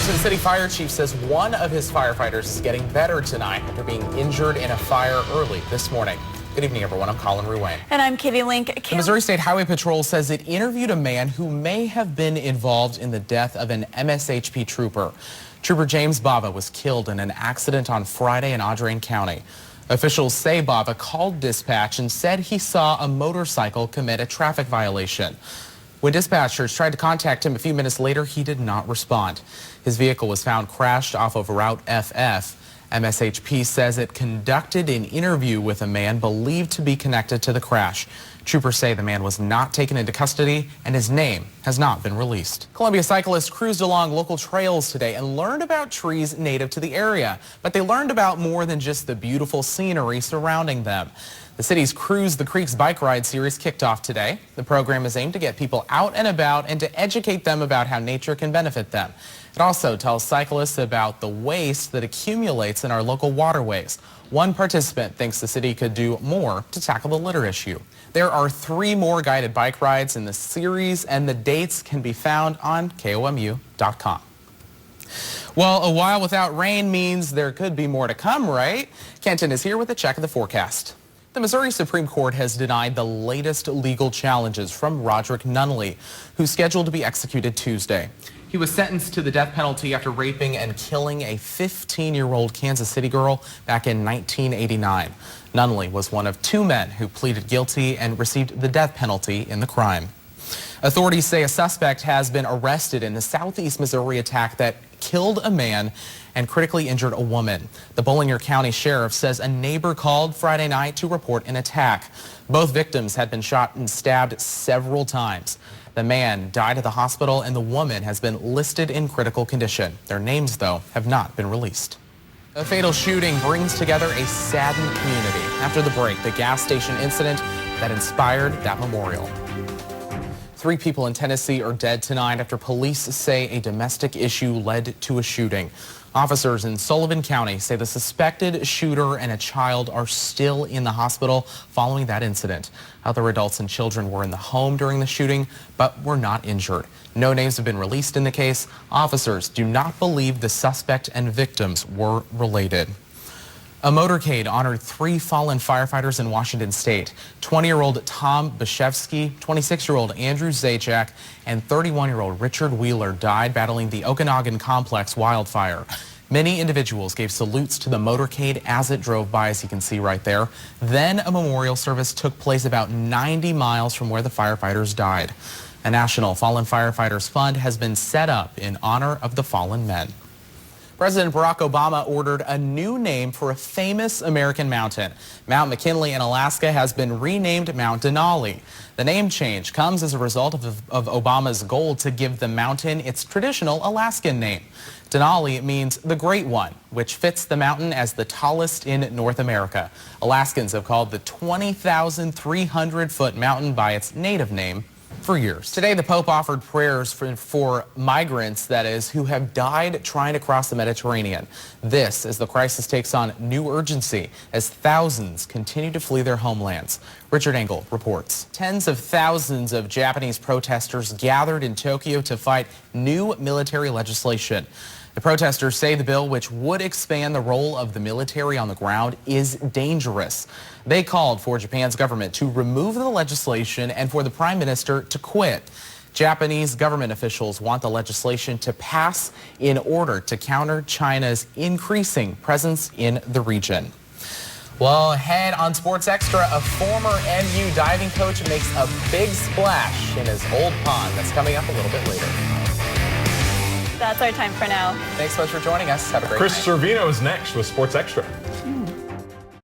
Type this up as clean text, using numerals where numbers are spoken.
Washington City Fire Chief says one of his firefighters is getting better tonight after being injured in a fire early this morning. Good evening, everyone. I'm Collin Ruane. And I'm Katie Link. The Missouri State Highway Patrol says it interviewed a man who may have been involved in the death of an MSHP trooper. Trooper James Bava was killed in an accident on Friday in Audrain County. Officials say Bava called dispatch and said he saw a motorcycle commit a traffic violation. When dispatchers tried to contact him a few minutes later, he did not respond. His vehicle was found crashed off of Route FF. MSHP says it conducted an interview with a man believed to be connected to the crash. Troopers say the man was not taken into custody and his name has not been released. Columbia cyclists cruised along local trails today and learned about trees native to the area. But they learned about more than just the beautiful scenery surrounding them. The city's Cruise the Creeks bike ride series kicked off today. The program is aimed to get people out and about and to educate them about how nature can benefit them. It also tells cyclists about the waste that accumulates in our local waterways. One participant thinks the city could do more to tackle the litter issue. There are 3 more guided bike rides in the series, and the dates can be found on KOMU.com. Well, a while without rain means there could be more to come, right? Kenton is here with a check of the forecast. The Missouri Supreme Court has denied the latest legal challenges from Roderick Nunnally, who's scheduled to be executed Tuesday. He was sentenced to the death penalty after raping and killing a 15-year-old Kansas City girl back in 1989. Nunnally was one of 2 men who pleaded guilty and received the death penalty in the crime. Authorities say a suspect has been arrested in the southeast Missouri attack that killed a man and critically injured a woman. The Bollinger County Sheriff says a neighbor called Friday night to report an attack. Both victims had been shot and stabbed several times. The man died at the hospital and the woman has been listed in critical condition. Their names, though, have not been released. A fatal shooting brings together a saddened community. After the break, the gas station incident that inspired that memorial. 3 people in Tennessee are dead tonight after police say a domestic issue led to a shooting. Officers in Sullivan County say the suspected shooter and a child are still in the hospital following that incident. Other adults and children were in the home during the shooting, but were not injured. No names have been released in the case. Officers do not believe the suspect and victims were related. A motorcade honored 3 fallen firefighters in Washington State. 20-year-old Tom Bashevsky, 26-year-old Andrew Zajac, and 31-year-old Richard Wheeler died battling the Okanagan Complex wildfire. Many individuals gave salutes to the motorcade as it drove by, as you can see right there. Then a memorial service took place about 90 miles from where the firefighters died. A National Fallen Firefighters Fund has been set up in honor of the fallen men. President Barack Obama ordered a new name for a famous American mountain. Mount McKinley in Alaska has been renamed Mount Denali. The name change comes as a result of Obama's goal to give the mountain its traditional Alaskan name. Denali means the Great One, which fits the mountain as the tallest in North America. Alaskans have called the 20,300-foot mountain by its native name for years. Today, the Pope offered prayers for migrants, that is, who have died trying to cross the Mediterranean. This as the crisis takes on new urgency as thousands continue to flee their homelands. Richard Engel reports. Tens of thousands of Japanese protesters gathered in Tokyo to fight new military legislation. The protesters say the bill, which would expand the role of the military on the ground, is dangerous. They called for Japan's government to remove the legislation and for the prime minister to quit. Japanese government officials want the legislation to pass in order to counter China's increasing presence in the region. Well, ahead on Sports Extra, a former MU diving coach makes a big splash in his old pond. That's coming up a little bit later. That's our time for now. Thanks so much for joining us. Have a great Chris night. Servino is next with Sports Extra.